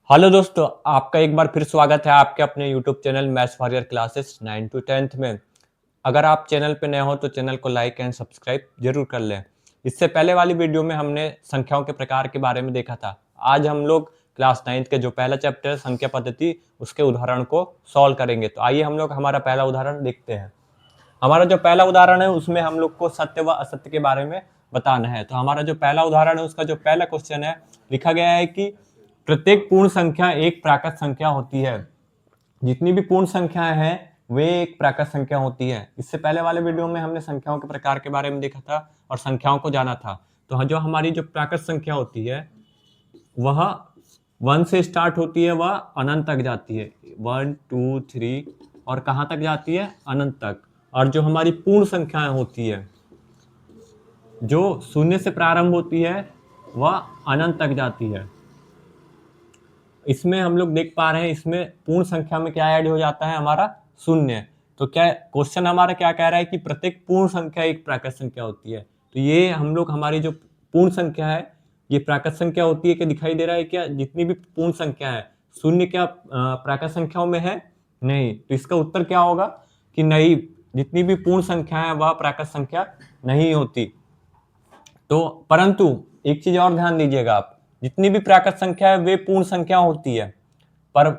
Hello दोस्तों, आपका एक बार फिर स्वागत है आपके अपने YouTube channel maths warrior classes 9 to 10th में। अगर आप चैनल पे नए हो तो चैनल को लाइक एंड सब्सक्राइब जरूर कर लें। इससे पहले वाली वीडियो में हमने संख्याओं के प्रकार के बारे में देखा था। आज हम लोग क्लास 9th के जो पहला चैप्टर है संख्या पद्धति, उसके उदाहरण को सॉल्व करेंगे। तो आइए हम लोग हमारा पहला उदाहरण देखते हैं। हमारा जो पहला उदाहरण है उसमें हम लोग को सत्य व असत्य के बारे में बताना है। तो हमारा जो पहला उदाहरण है उसका जो पहला क्वेश्चन है, लिखा गया है कि प्रत्येक पूर्ण संख्या एक प्राकृत संख्या होती है। जितनी भी पूर्ण संख्याएं हैं वे एक प्राकृत संख्या होती है। इससे पहले वाले वीडियो में हमने संख्याओं के प्रकार के बारे में देखा था और संख्याओं को जाना था। तो जो हमारी जो प्राकृत संख्या होती है वह 1 से स्टार्ट होती है, वह अनंत तक जाती है। 1 2 3 और कहाँ तक जाती है? अनंत तक। और जो हमारी पूर्ण संख्याएं होती है जो 0 से प्रारंभ होती है वह अनंत तक जाती है। इसमें हम लोग देख पा रहे हैं, इसमें पूर्ण संख्या में क्या ऐड हो जाता है? हमारा 0। तो क्या क्वेश्चन हमारा क्या कह रहा है कि प्रत्येक पूर्ण संख्या एक प्राकृत संख्या होती है। तो ये हम लोग हमारी जो पूर्ण संख्या है ये प्राकृत संख्या होती है। क्या दिखाई दे रहा है? क्या जितनी भी पूर्ण संख्या है 0 क्या प्राकृत संख्याओं में है? नहीं। तो इसका उत्तर क्या होगा कि नहीं, जितनी भी पूर्ण संख्या है वह प्राकृत संख्या नहीं होती। तो परंतु एक चीज और ध्यान दीजिएगा आप, जितनी भी प्राकृत संख्या है वे पूर्ण संख्या होती है, पर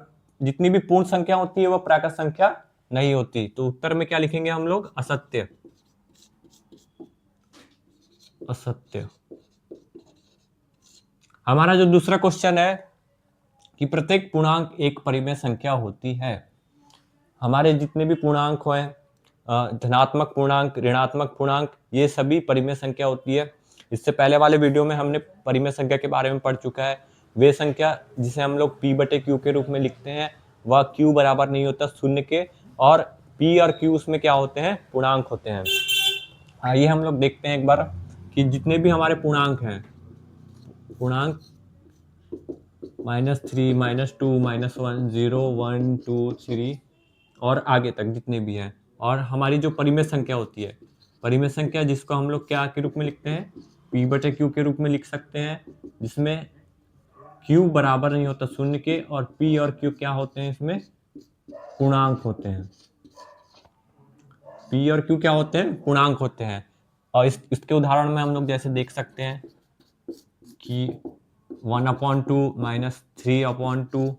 जितनी भी पूर्ण संख्या होती है वह प्राकृत संख्या नहीं होती। तो उत्तर में क्या लिखेंगे हम लोग? असत्य। असत्य। हमारा जो दूसरा क्वेश्चन है कि प्रत्येक पूर्णांक एक परिमेय संख्या होती है। हमारे जितने भी पूर्णांक हैं, धनात्मक पूर्णांक, ऋणात्मक पूर्णांक, ये सभी परिमेय संख्या होती है। इससे पहले वाले वीडियो में हमने परिमेय संख्या के बारे में पढ़ चुका है। वे संख्या जिसे हम लोग p/q के रूप में लिखते हैं वह q बराबर नहीं होता 0 के, और p और q उसमें क्या होते हैं? पूर्णांक होते हैं। आइए हम लोग देखते हैं एक बार कि जितने भी हमारे पूर्णांक हैं, पूर्णांक -3, -2, -1, 0, 1, 2, 3 और आगे तक जितने भी हैं, और हमारी जो परिमेय संख्या होती है, परिमेय संख्या जिसको हम लोग क्या के रूप में लिखते हैं? p/q के रूप में लिख सकते हैं, जिसमें q बराबर नहीं होता 0 के, और p और q क्या होते हैं? इसमें पूर्णांक होते हैं। p और q क्या होते हैं? पूर्णांक होते हैं। और इसके उदाहरण में हम लोग जैसे देख सकते हैं कि 1/2 -3/2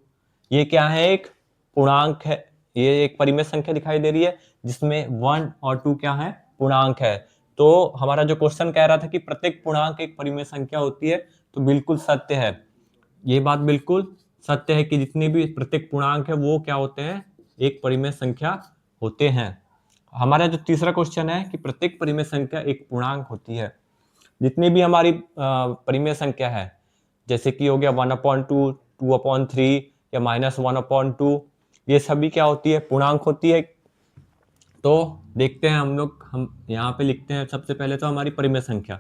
ये क्या है? एक पूर्णांक है। ये एक परिमेय संख्या दिखाई दे रही है जिसमें 1 और 2 क्या है? पूर्णांक है। तो हमारा जो क्वेश्चन कह रहा था कि प्रत्येक पूर्णांक एक परिमेय संख्या होती है, तो बिल्कुल सत्य है। ये बात बिल्कुल सत्य है कि जितने भी प्रत्येक पूर्णांक है वो क्या होते हैं? एक परिमेय संख्या होते हैं। हमारा जो तीसरा क्वेश्चन है कि प्रत्येक परिमेय संख्या एक पूर्णांक होती है। जितनी भी हमारी परिमेय संख्या है, जैसे कि हो गया 1/2, 2/3 या -1/2, ये सभी क्या होती है? पूर्णांक होती है। तो देखते हैं हम यहाँ पे लिखते हैं सबसे पहले तो हमारी परिमेय संख्या।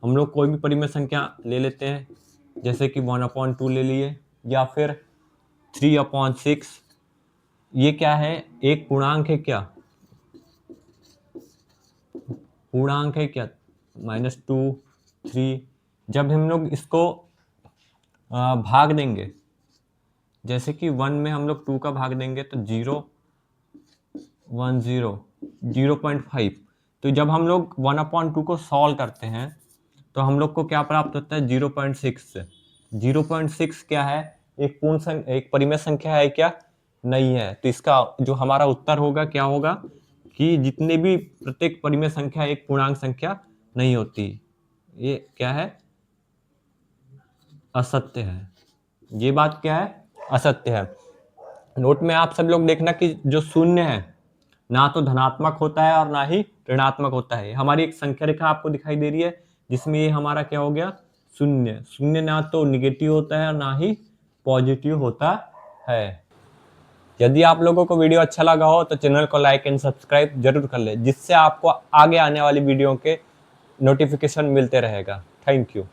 हम लोग कोई भी परिमेय संख्या ले लेते हैं, जैसे कि 1/2 ले लिए या फिर 3/6। ये क्या है? एक पूर्णांक है। क्या पूर्णांक है? क्या -2, 3। जब हम लोग इसको भाग देंगे, जैसे कि 1 में हम लोग 2 का भाग देंगे तो 0, 1, 0, 0.5। तो जब हम लोग 1/2 को सॉल्व करते हैं तो हम लोग को क्या प्राप्त होता है? 0.6 से। 0.6 क्या है? एक परिमेय संख्या है क्या? नहीं है। तो इसका जो हमारा उत्तर होगा क्या होगा कि जितने भी प्रत्येक परिमेय संख्या एक पूर्णांक संख्या नहीं होती। ये क्या है? असत्य है। ये बात क्या है? असत्य है। नोट में आप सब लोग देखना कि जो शून्य है ना तो धनात्मक होता है और ना ही ऋणात्मक होता है। हमारी एक संख्या रेखा आपको दिखाई दे रही है जिसमें ये हमारा क्या हो गया? शून्य। शून्य ना तो निगेटिव होता है और ना ही पॉजिटिव होता है। यदि आप लोगों को वीडियो अच्छा लगा हो तो चैनल को लाइक एंड सब्सक्राइब जरूर कर ले, जिससे आपको आगे आने वाली वीडियो के नोटिफिकेशन मिलते रहेगा। Thank you.